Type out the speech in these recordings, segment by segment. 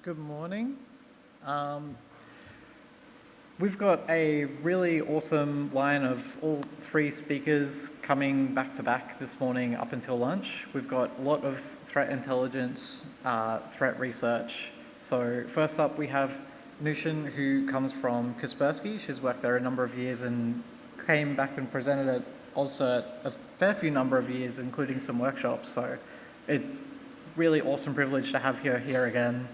Good morning. We've got a really awesome line of all three speakers coming back to back this morning up until lunch. We've got a lot of threat intelligence, threat research. So first up we have Noushin, who comes from Kaspersky. She's worked there a number of years and came back and presented at AUSCERT a fair few number of years, including some workshops. So it's really awesome privilege to have her here again.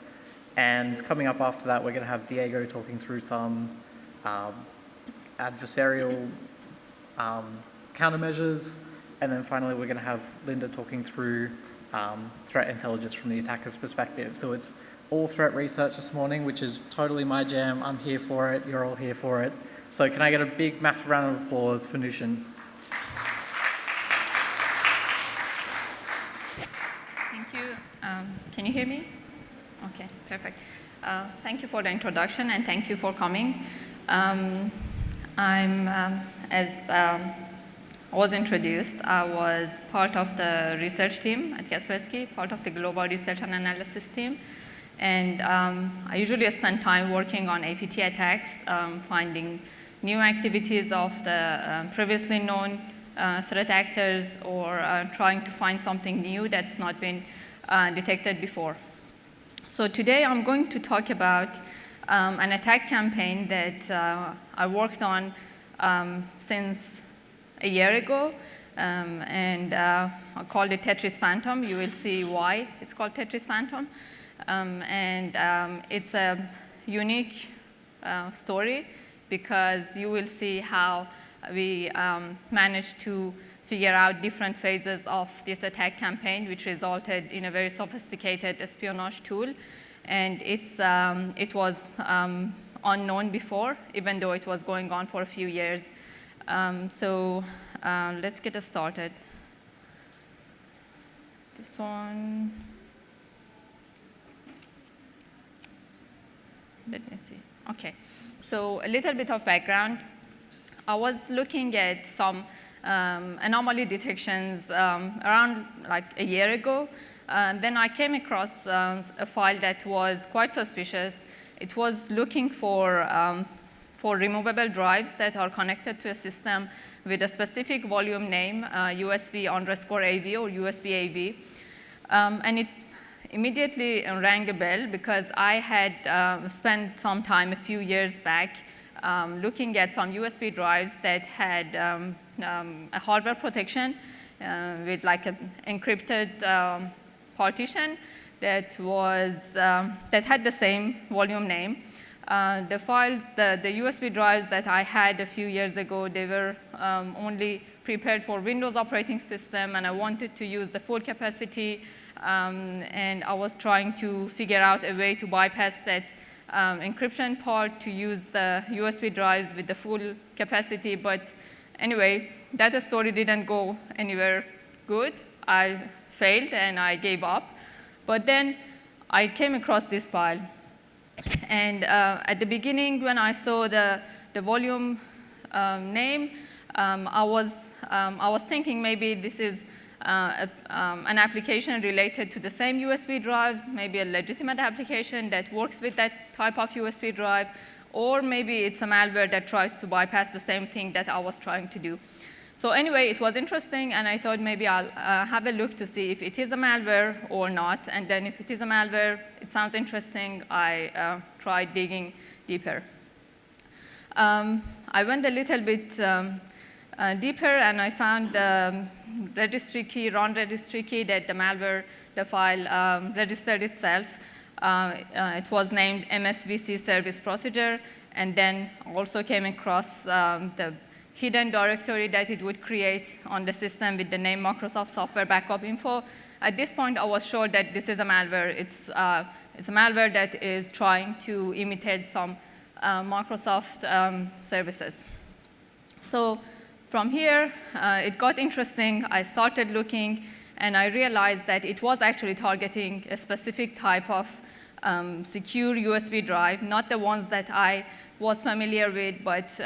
And coming up after that, we're going to have Diego talking through some adversarial countermeasures. And then finally, we're going to have Linda talking through threat intelligence from the attacker's perspective. So it's all threat research this morning, which is totally my jam. I'm here for it. You're all here for it. So can I get a big, massive round of applause for Noushin? Thank you. Can you hear me? Okay, perfect. Thank you for the introduction and thank you for coming. As was introduced, I was part of the research team at Kaspersky, part of the global research and analysis team. And I usually spend time working on APT attacks, finding new activities of the previously known threat actors, or trying to find something new that's not been detected before. So today I'm going to talk about an attack campaign that I worked on since a year ago, and I called it TetrisPhantom. You will see why it's called TetrisPhantom. It's a unique story because you will see how we managed to figure out different phases of this attack campaign, which resulted in a very sophisticated espionage tool. And it was unknown before, even though it was going on for a few years. Let's get started. This one. Let me see. Okay. So a little bit of background. I was looking at some anomaly detections around like a year ago. Then I came across a file that was quite suspicious. It was looking for removable drives that are connected to a system with a specific volume name, USB_AV or USB-AV. And it immediately rang a bell because I had spent some time a few years back looking at some USB drives that had a hardware protection with like an encrypted partition that had the same volume name. The files, the USB drives that I had a few years ago, they were only prepared for Windows operating system, and I wanted to use the full capacity, and I was trying to figure out a way to bypass that encryption part to use the USB drives with the full capacity. But anyway, that story didn't go anywhere good. I failed and I gave up. But then I came across this file. And at the beginning, when I saw the volume name, I was thinking maybe this is an application related to the same USB drives, maybe a legitimate application that works with that type of USB drive, or maybe it's a malware that tries to bypass the same thing that I was trying to do. So anyway, it was interesting, and I thought maybe I'll have a look to see if it is a malware or not. And then if it is a malware, it sounds interesting. I tried digging deeper. I went a little bit deeper, and I found the registry key, run registry key that the malware, the file registered itself. It was named MSVC service procedure, and then also came across the hidden directory that it would create on the system with the name Microsoft Software Backup Info. At this point, I was sure that this is a malware. It's a malware that is trying to imitate some Microsoft services. So from here, it got interesting. I started looking, and I realized that it was actually targeting a specific type of secure USB drive, not the ones that I was familiar with, but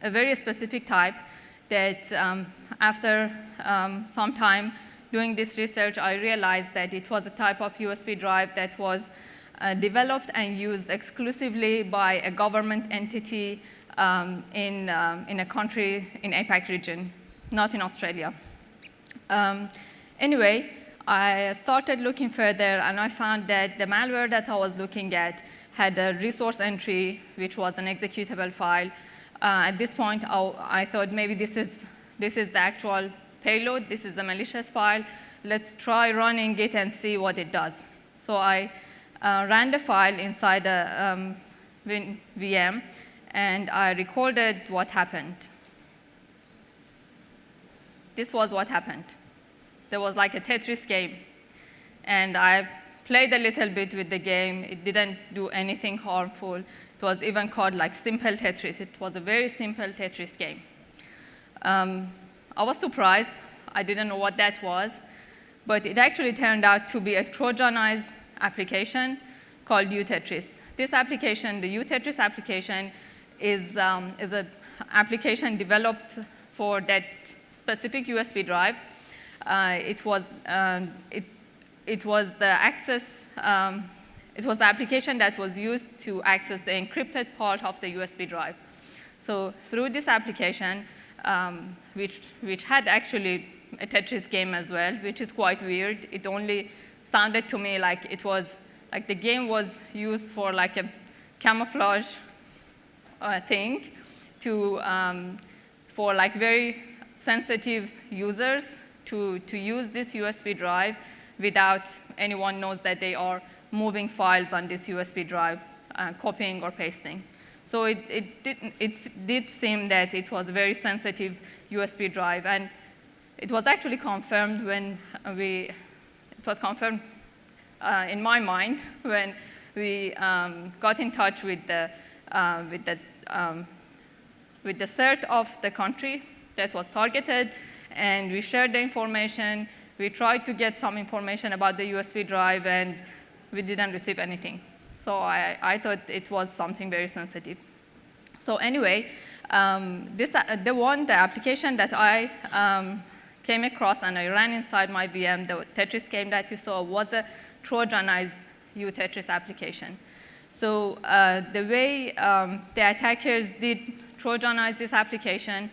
a very specific type that after some time doing this research, I realized that it was a type of USB drive that was developed and used exclusively by a government entity in a country in APAC region, not in Australia. Anyway, I started looking further, and I found that the malware that I was looking at had a resource entry, which was an executable file. At this point, I thought maybe this is the actual payload. This is the malicious file. Let's try running it and see what it does. So I ran the file inside a VM, and I recorded what happened. This was what happened. There was like a Tetris game, and I played a little bit with the game. It didn't do anything harmful. It was even called like simple Tetris. It was a very simple Tetris game. I was surprised. I didn't know what that was, but it actually turned out to be a Trojanized application called UTetris. This application, the UTetris application, is an application developed for that specific USB drive. It was the application that was used to access the encrypted part of the USB drive. So through this application, which had actually a Tetris game as well, which is quite weird. It only sounded to me like it was like the game was used for like a camouflage thing for like very sensitive users to use this USB drive without anyone knows that they are moving files on this USB drive, copying or pasting. So it did seem that it was a very sensitive USB drive, and it was actually confirmed when it was confirmed in my mind when we got in touch with the CERT of the country that was targeted, and we shared the information. We tried to get some information about the USB drive, and we didn't receive anything. So I thought it was something very sensitive. So anyway, the application that I came across and I ran inside my VM, the Tetris game that you saw, was a Trojanized UTetris application. So the way the attackers did Trojanize this application,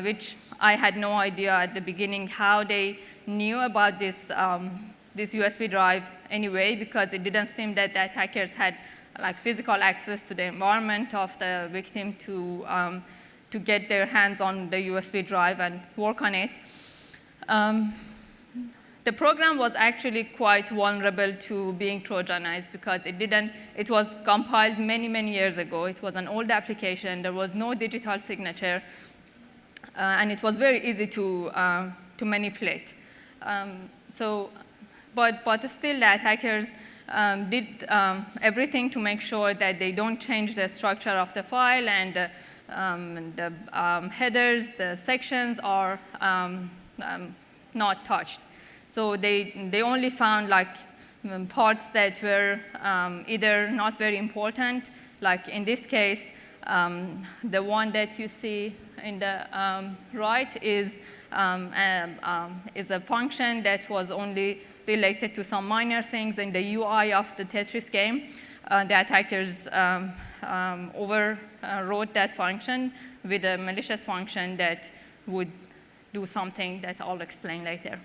which I had no idea at the beginning how they knew about this USB drive anyway, because it didn't seem that the attackers had like physical access to the environment of the victim to get their hands on the USB drive and work on it. The program was actually quite vulnerable to being Trojanized because it was compiled many, many years ago. It was an old application. There was no digital signature, and it was very easy to manipulate. But still, the attackers did everything to make sure that they don't change the structure of the file, and the headers, the sections are not touched. So they only found like parts that were either not very important, like in this case, the one that you see in the right is a function that was only related to some minor things in the UI of the Tetris game. The attackers overwrote that function with a malicious function that would do something that I'll explain later.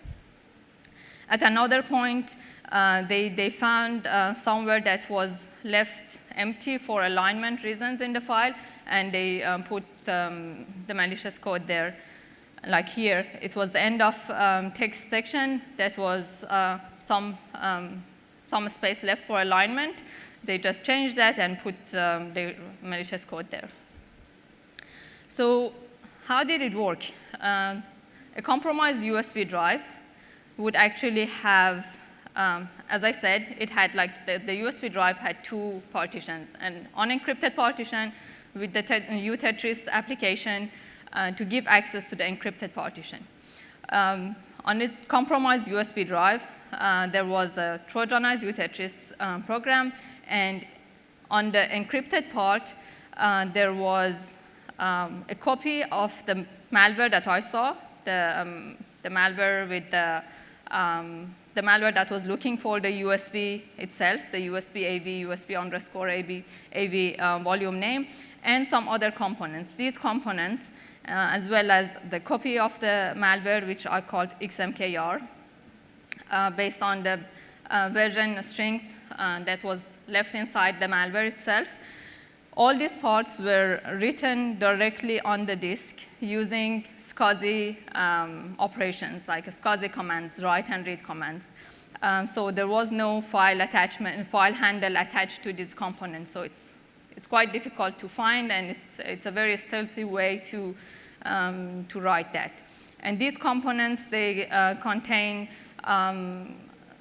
At another point, they found somewhere that was left empty for alignment reasons in the file, and they put the malicious code there. Like here, it was the end of text section that was some space left for alignment. They just changed that and put the malicious code there. So how did it work? A compromised USB drive would actually have, as I said, it had like the USB drive had two partitions, an unencrypted partition with the UTetris application to give access to the encrypted partition. On a compromised USB drive, there was a Trojanized UTetris program, and on the encrypted part, there was a copy of the malware that I saw, the malware with the the malware that was looking for the USB itself, the USB AV, USB_AV volume name, and some other components. These components, as well as the copy of the malware, which I called XMKR, based on the version strings that was left inside the malware itself. All these parts were written directly on the disk using SCSI operations, like SCSI commands, write and read commands. So there was no file attachment, file handle attached to these components. So it's quite difficult to find, and it's a very stealthy way to write that. And these components, they contain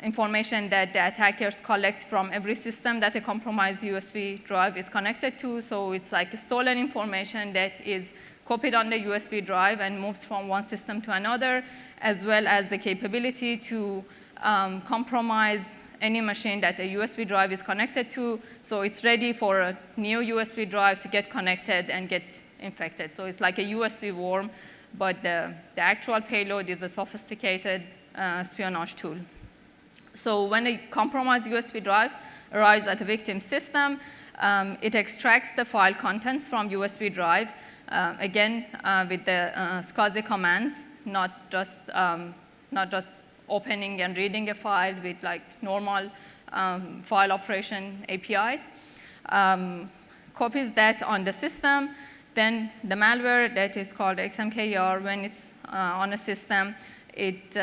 information that the attackers collect from every system that a compromised USB drive is connected to. So it's like stolen information that is copied on the USB drive and moves from one system to another, as well as the capability to compromise any machine that a USB drive is connected to. So it's ready for a new USB drive to get connected and get infected. So it's like a USB worm, but the actual payload is a sophisticated espionage tool. So when a compromised USB drive arrives at a victim system, it extracts the file contents from USB drive, again with the SCSI commands, not just opening and reading a file with like normal file operation APIs. Copies that on the system. Then the malware that is called XMKR, when it's on a system, it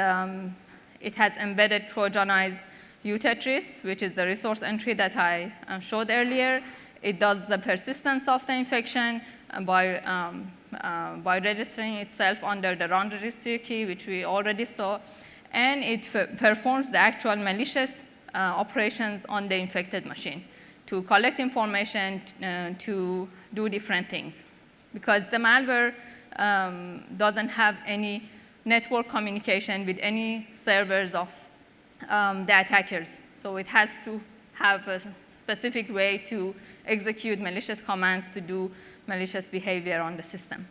has embedded Trojanized UTetris, which is the resource entry that I showed earlier. It does the persistence of the infection by registering itself under the run registry key, which we already saw. And it performs the actual malicious operations on the infected machine to collect information to do different things. Because the malware doesn't have any network communication with any servers of the attackers. So it has to have a specific way to execute malicious commands to do malicious behavior on the system.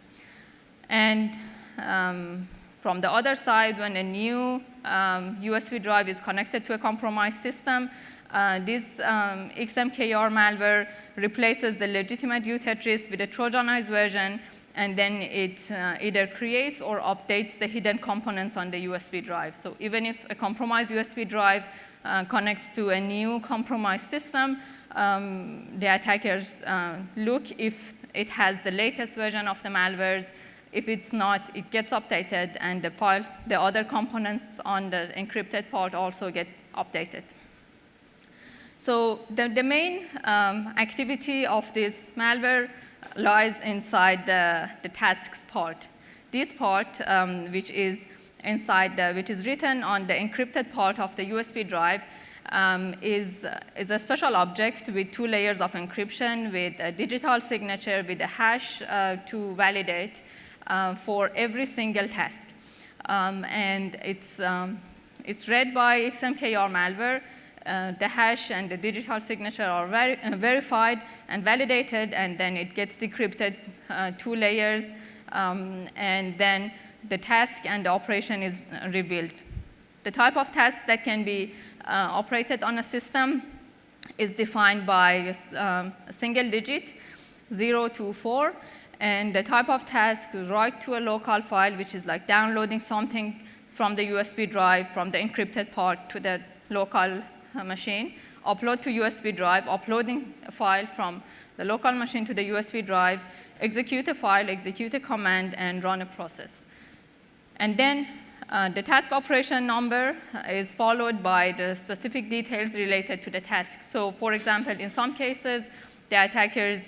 And from the other side, when a new USB drive is connected to a compromised system, this XMKR malware replaces the legitimate UTetris with a Trojanized version, and then it either creates or updates the hidden components on the USB drive. So even if a compromised USB drive connects to a new compromised system, the attackers look if it has the latest version of the malwares. If it's not, it gets updated, and the other components on the encrypted part also get updated. So the main activity of this malware lies inside the tasks part. This part, which is written on the encrypted part of the USB drive, is a special object with 2 layers of encryption, with a digital signature, with a hash to validate for every single task. And it's read by XMKR malware. The hash and the digital signature are verified and validated, and then it gets decrypted 2 layers, and then the task and the operation is revealed. The type of task that can be operated on a system is defined by a single digit, 0 to 4, and the type of task is write to a local file, which is like downloading something from the USB drive, from the encrypted part to the local machine, upload to USB drive, uploading a file from the local machine to the USB drive, execute a file, execute a command, and run a process. And then the task operation number is followed by the specific details related to the task. So for example, in some cases, the attackers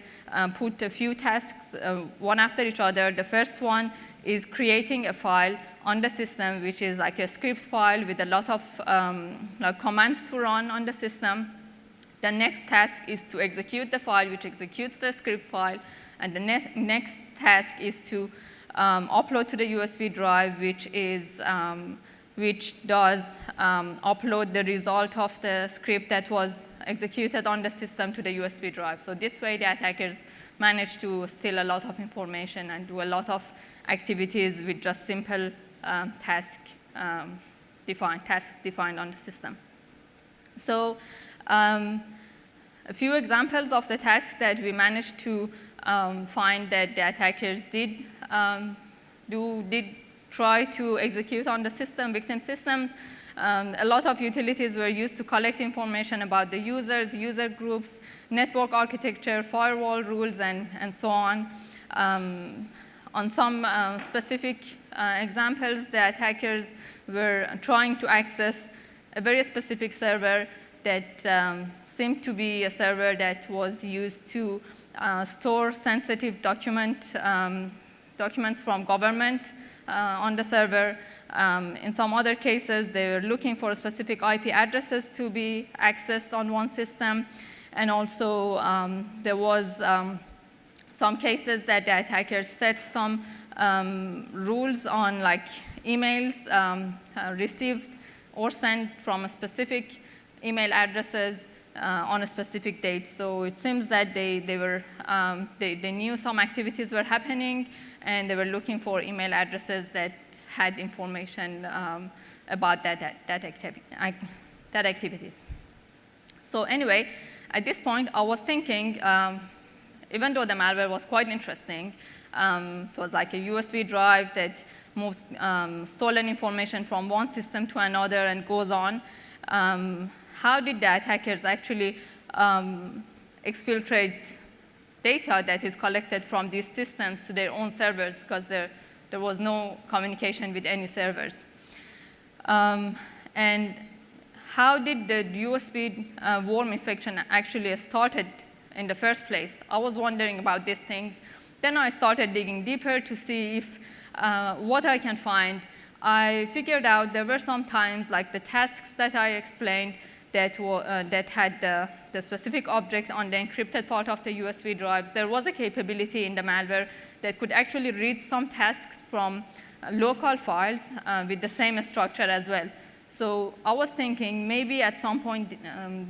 put a few tasks one after each other. The first one is creating a file on the system, which is like a script file with a lot of commands to run on the system. The next task is to execute the file, which executes the script file. And the next task is to upload to the USB drive, which does upload the result of the script that was executed on the system to the USB drive. So this way, the attackers manage to steal a lot of information and do a lot of activities with just simple task defined, tasks defined on the system. So a few examples of the tasks that we managed to find that the attackers did try to execute on the system, victim system. A lot of utilities were used to collect information about the users, user groups, network architecture, firewall rules, and so on. On some specific examples, the attackers were trying to access a very specific server that seemed to be a server that was used to store sensitive documents from government on the server. In some other cases, they were looking for specific IP addresses to be accessed on one system. And also, there was some cases that the attackers set some rules on like emails received or sent from a specific email addresses on a specific date. So it seems that they knew some activities were happening, and they were looking for email addresses that had information about that activities. So anyway, at this point, I was thinking, even though the malware was quite interesting, it was like a USB drive that moves stolen information from one system to another and goes on. How did the attackers actually exfiltrate data that is collected from these systems to their own servers, because there was no communication with any servers? And how did the USB worm infection actually started in the first place? I was wondering about these things. Then I started digging deeper to see if what I can find. I figured out there were some times, like the tasks that I explained, that had the specific object on the encrypted part of the USB drives. There was a capability in the malware that could actually read some tasks from local files with the same structure as well. So I was thinking maybe at some point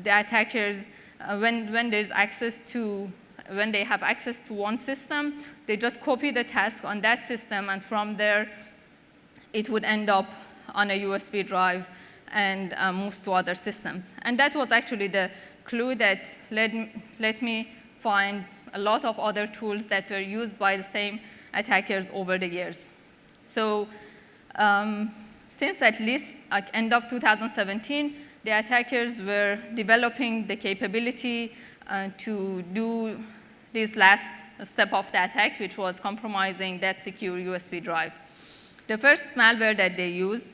the attackers, when they have access to one system, they just copy the task on that system, and from there it would end up on a USB drive and moves to other systems. And that was actually the clue that let me find a lot of other tools that were used by the same attackers over the years. So since at least end of 2017, the attackers were developing the capability to do this last step of the attack, which was compromising that secure USB drive. The first malware that they used,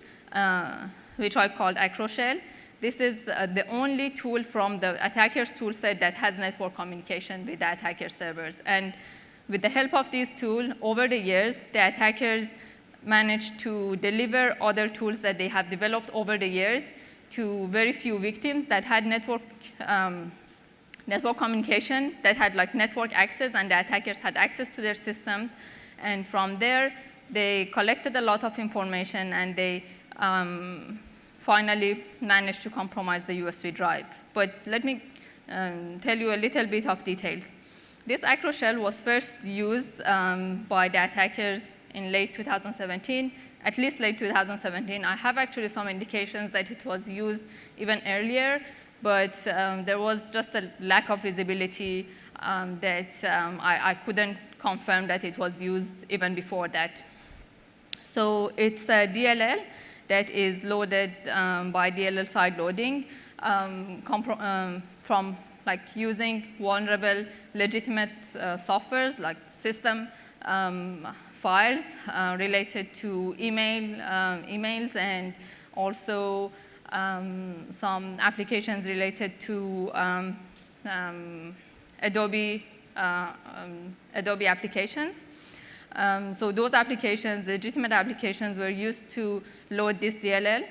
which I called AcroShell, this is the only tool from the attacker's toolset that has network communication with the attacker servers. And with the help of this tool, over the years, the attackers managed to deliver other tools that they have developed over the years to very few victims that had network communication, that had like network access, and the attackers had access to their systems. And from there, they collected a lot of information, and they finally managed to compromise the USB drive. But let me tell you a little bit of details. This AcroShell was first used by the attackers in late 2017, at least late 2017. I have actually some indications that it was used even earlier, but there was just a lack of visibility that I couldn't confirm that it was used even before that. So it's a DLL that is loaded by DLL side loading from like using vulnerable legitimate softwares like system files related to emails, and also some applications related to Adobe applications. So those applications, legitimate applications, were used to load this DLL.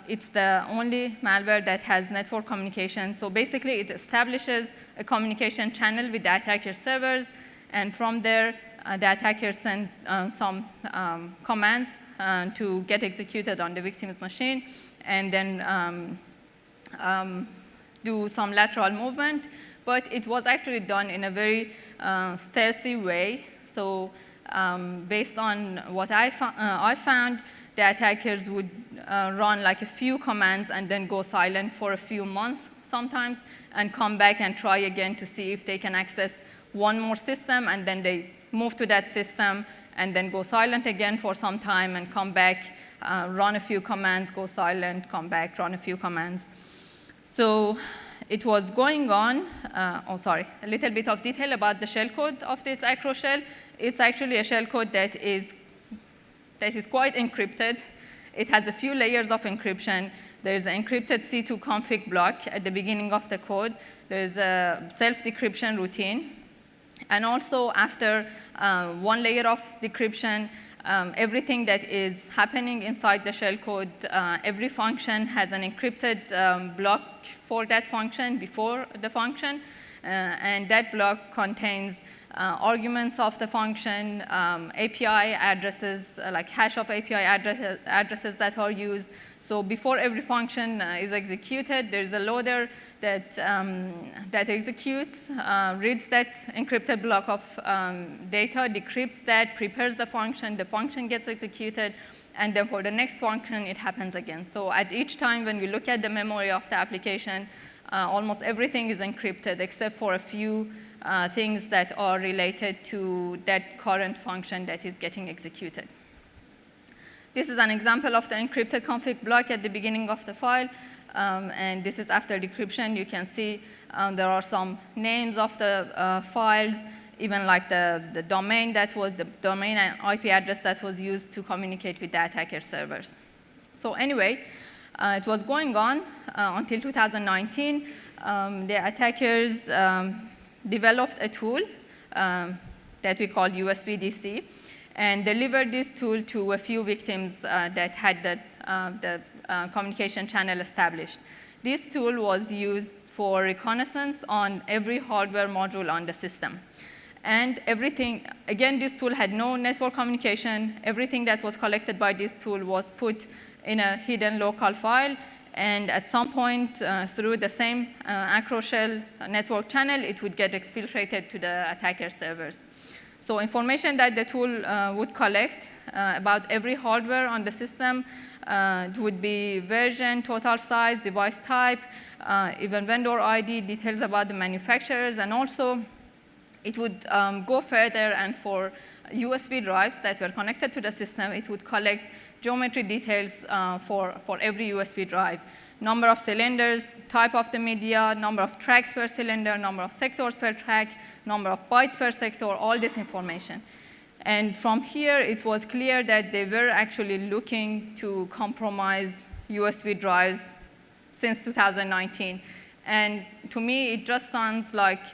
It's the only malware that has network communication. So basically, it establishes a communication channel with the attacker servers, and from there, the attackers send some commands to get executed on the victim's machine, and then do some lateral movement. But it was actually done in a very stealthy way. So based on what I found, the attackers would run like a few commands and then go silent for a few months sometimes, and come back and try again to see if they can access one more system, and then they move to that system and then go silent again for some time and come back, run a few commands, go silent, come back, run a few commands. So it was going on, a little bit of detail about the shellcode of this acro shell. It's actually a shellcode that is quite encrypted. It has a few layers of encryption. There's an encrypted C2 config block at the beginning of the code. There's a self-decryption routine. And also, after one layer of decryption, everything that is happening inside the shellcode, every function has an encrypted block for that function before the function. And that block contains arguments of the function, API addresses, like hash of API addresses that are used. So before every function is executed, there's a loader that executes, reads that encrypted block of data, decrypts that, prepares the function gets executed, and then for the next function, it happens again. So at each time when we look at the memory of the application, almost everything is encrypted except for a few things that are related to that current function that is getting executed. This is an example of the encrypted config block at the beginning of the file. And this is after decryption. You can see there are some names of the files, even like the domain the domain and IP address that was used to communicate with the attacker servers. So anyway, it was going on until 2019. The attackers developed a tool that we call USB-DC and delivered this tool to a few victims that had the communication channel established. This tool was used for reconnaissance on every hardware module on the system. And everything, again, this tool had no network communication. Everything that was collected by this tool was put in a hidden local file. And at some point, through the same acro shell network channel, it would get exfiltrated to the attacker servers. So information that the tool would collect about every hardware on the system would be version, total size, device type, even vendor ID, details about the manufacturers, and also it would go further, and for USB drives that were connected to the system, it would collect geometry details for every USB drive. Number of cylinders, type of the media, number of tracks per cylinder, number of sectors per track, number of bytes per sector, all this information. And from here, it was clear that they were actually looking to compromise USB drives since 2019. And to me, it just sounds like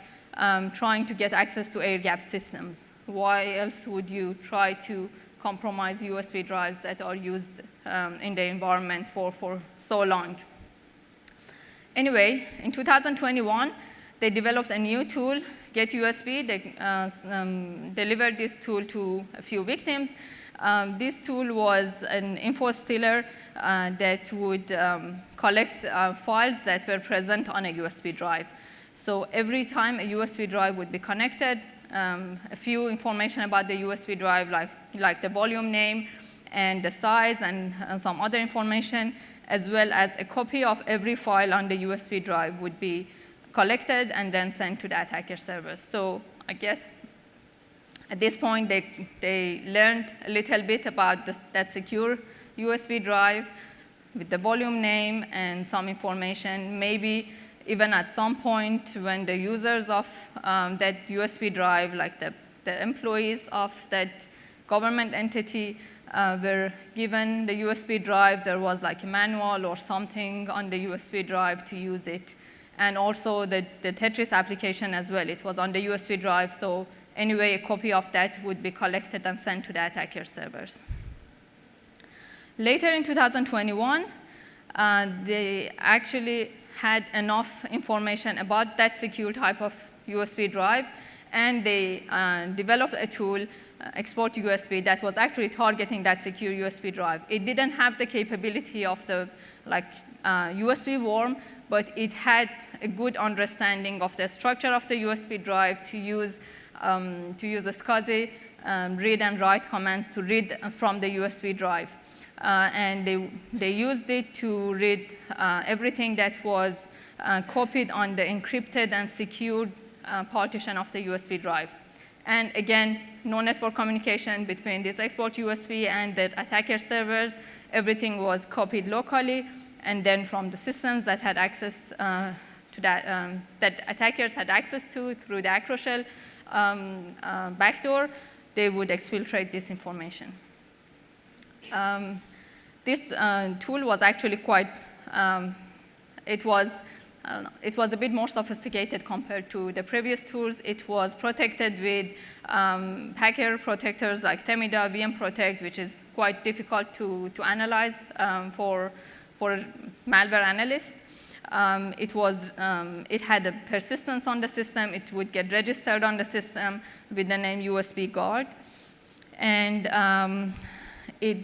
trying to get access to air-gapped systems. Why else would you try to compromise USB drives that are used in the environment for so long? Anyway, in 2021, they developed a new tool, GetUSB. They delivered this tool to a few victims. This tool was an info stealer that would collect files that were present on a USB drive. So every time a USB drive would be connected, a few information about the USB drive, like the volume name and the size and some other information, as well as a copy of every file on the USB drive would be collected and then sent to the attacker servers. So I guess at this point, they learned a little bit about that secure USB drive with the volume name and some information. Maybe even at some point when the users of that USB drive, like the employees of that government entity, were given the USB drive, there was like a manual or something on the USB drive to use it. And also the Tetris application as well. It was on the USB drive, so anyway, a copy of that would be collected and sent to the attacker servers. Later in 2021, they actually had enough information about that secure type of USB drive, and they developed a tool, Export USB, that was actually targeting that secure USB drive. It didn't have the capability of the USB worm, but it had a good understanding of the structure of the USB drive to use a SCSI read and write commands to read from the USB drive. and they used it to read everything that was copied on the encrypted and secured partition of the USB drive. And again, no network communication between this export USB and the attacker servers. Everything was copied locally, and then from the systems that had access to that attackers had access to through the Acroshell backdoor, they would exfiltrate this information. This tool was actually quite, it was a bit more sophisticated compared to the previous tools. It was protected with packer protectors like Temida, VM Protect, which is quite difficult to analyze for malware analysts. It had a persistence on the system. It would get registered on the system with the name USB guard. And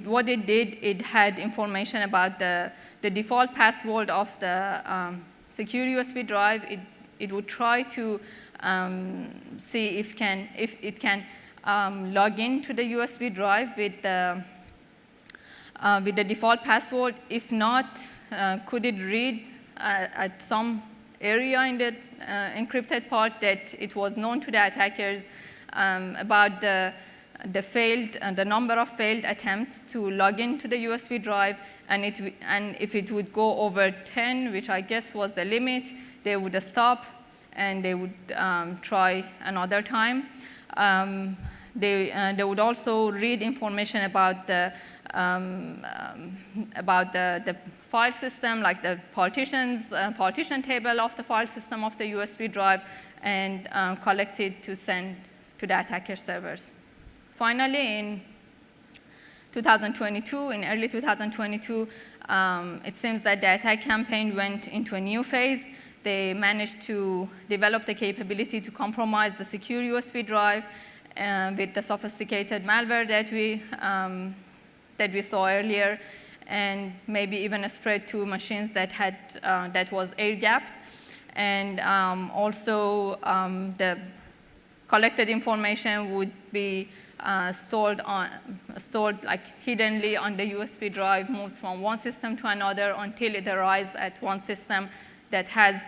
what it did, it had information about the default password of the secure USB drive. It would try to see if it can log into the USB drive with the default password. If not, could it read at some area in the encrypted part that it was known to the attackers about the number of failed attempts to log into the USB drive, and if it would go over 10, which I guess was the limit, they would stop and they would try another time. They would also read information about the file system, like the partition table of the file system of the USB drive, and collect it to send to the attacker servers. Finally, in early 2022, it seems that the attack campaign went into a new phase. They managed to develop the capability to compromise the secure USB drive with the sophisticated malware that we saw earlier, and maybe even spread to machines that was air-gapped. And also, the collected information would be stored like hiddenly on the USB drive, moves from one system to another until it arrives at one system that has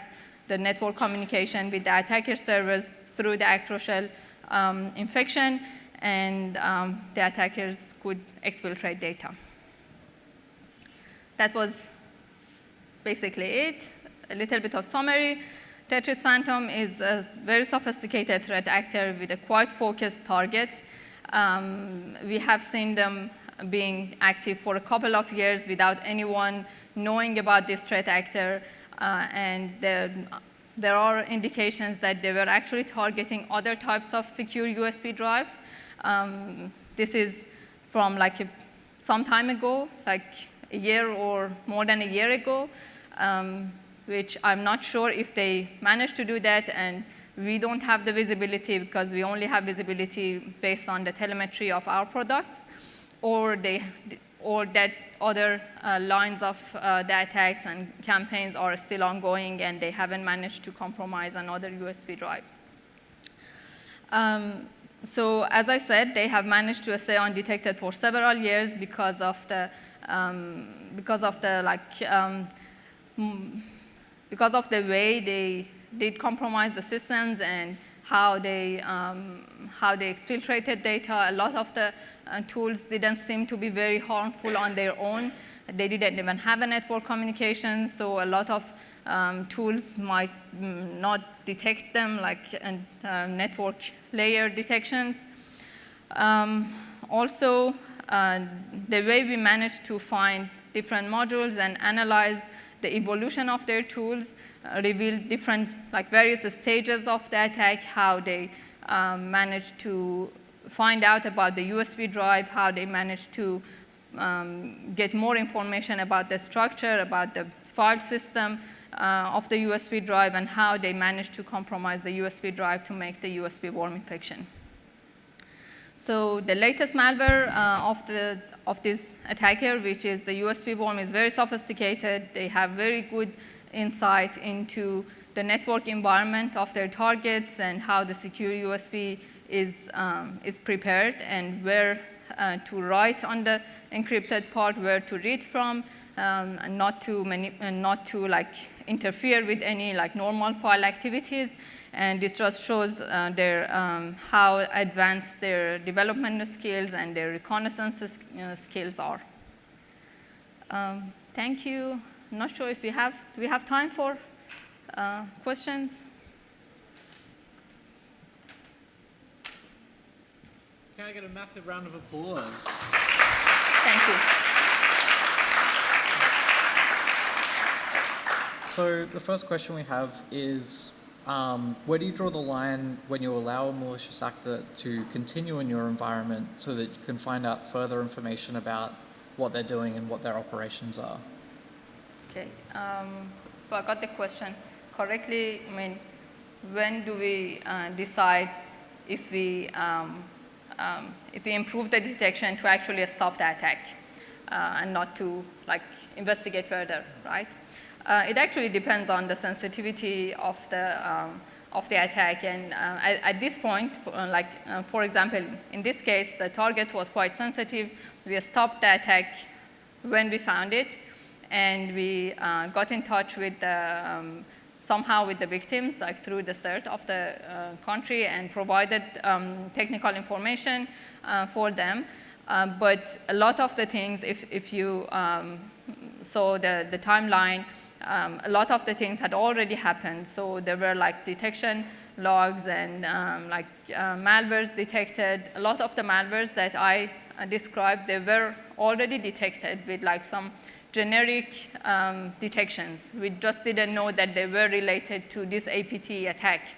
the network communication with the attacker servers through the Acroshell infection, and the attackers could exfiltrate data. That was basically it. A little bit of summary. TetrisPhantom is a very sophisticated threat actor with a quite focused target. We have seen them being active for a couple of years without anyone knowing about this threat actor, and there are indications that they were actually targeting other types of secure USB drives. This is from like some time ago, like a year or more than a year ago, which I'm not sure if they managed to do that, and we don't have the visibility because we only have visibility based on the telemetry of our products, or that other lines of the attacks and campaigns are still ongoing and they haven't managed to compromise another USB drive. So as I said, they have managed to stay undetected for several years because of the way they did compromise the systems and how they exfiltrated data. A lot of the tools didn't seem to be very harmful on their own. They didn't even have a network communication, so a lot of tools might not detect them, like network layer detections. Also, the way we managed to find different modules and analyze the evolution of their tools revealed different, like various stages of the attack, how they managed to find out about the USB drive, how they managed to get more information about the structure, about the file system of the USB drive, and how they managed to compromise the USB drive to make the USB worm infection. So the latest malware of this attacker, which is the USB worm, is very sophisticated. They have very good insight into the network environment of their targets and how the secure USB is prepared and where to write on the encrypted part, where to read from, and not to like interfere with any like normal file activities. And this just shows how advanced their development skills and their reconnaissance skills are. Thank you. I'm not sure if do we have time for questions? Can I get a massive round of applause? Thank you. So the first question we have is, where do you draw the line when you allow a malicious actor to continue in your environment so that you can find out further information about what they're doing and what their operations are? Okay, so I got the question correctly. I mean, when do we decide if we improve the detection to actually stop the attack and not to like investigate further, right? It actually depends on the sensitivity of the attack, and at this point, for example, in this case, the target was quite sensitive. We stopped the attack when we found it, and we got in touch with somehow with the victims, like through the CERT of the country, and provided technical information for them. But a lot of the things, if you saw the timeline, a lot of the things had already happened. So there were like detection logs and malwares detected. A lot of the malwares that I described, they were already detected with like some generic detections. We just didn't know that they were related to this APT attack.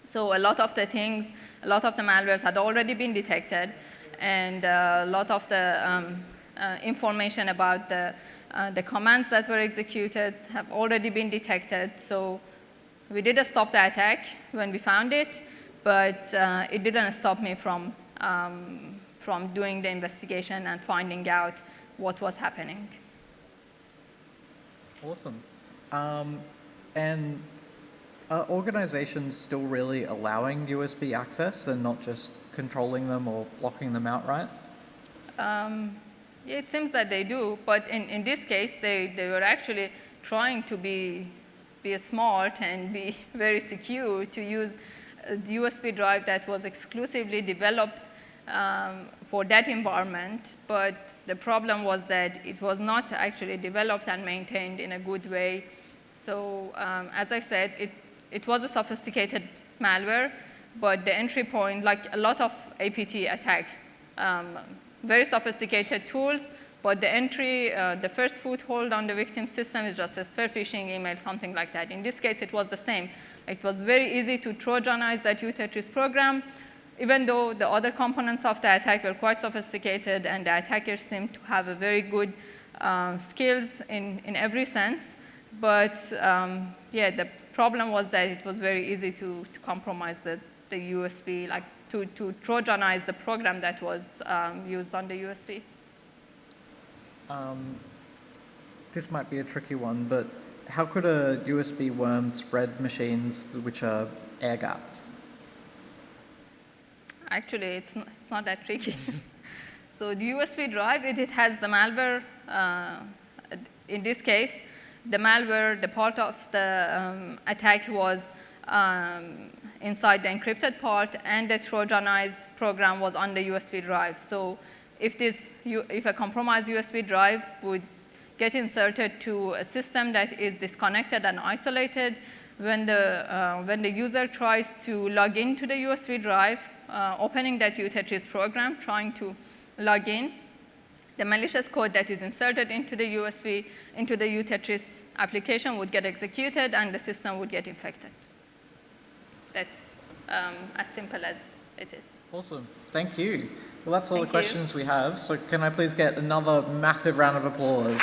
So a lot of the things, a lot of the malwares had already been detected, and a lot of the information about the commands that were executed have already been detected. So we did stop the attack when we found it, but it didn't stop me from doing the investigation and finding out what was happening. Awesome. And are organizations still really allowing USB access and not just controlling them or blocking them outright? It seems that they do, but in this case, they were actually trying to be smart and be very secure, to use the USB drive that was exclusively developed for that environment. But the problem was that it was not actually developed and maintained in a good way. So as I said, it was a sophisticated malware, but the entry point, like a lot of APT attacks, very sophisticated tools, but the entry, the first foothold on the victim system is just a spear phishing email, something like that. In this case, it was the same. It was very easy to Trojanize that Tetris program, even though the other components of the attack were quite sophisticated and the attackers seemed to have a very good skills in every sense. But yeah, the problem was that it was very easy to compromise the USB, like to Trojanize the program that was used on the USB. This might be a tricky one, but how could a USB worm spread machines which are air-gapped? Actually, it's not that tricky. So the USB drive, it has the malware. In this case, the malware, the part of the attack was inside the encrypted part, and the Trojanized program was on the USB drive. So if a compromised USB drive would get inserted to a system that is disconnected and isolated, when the user tries to log into the USB drive, opening that Tetris program, trying to log in, the malicious code that is inserted into the USB, into the Tetris application would get executed, and the system would get infected. That's as simple as it is. Awesome. Thank you. Well, that's all Thank the questions we have. So can I please get another massive round of applause?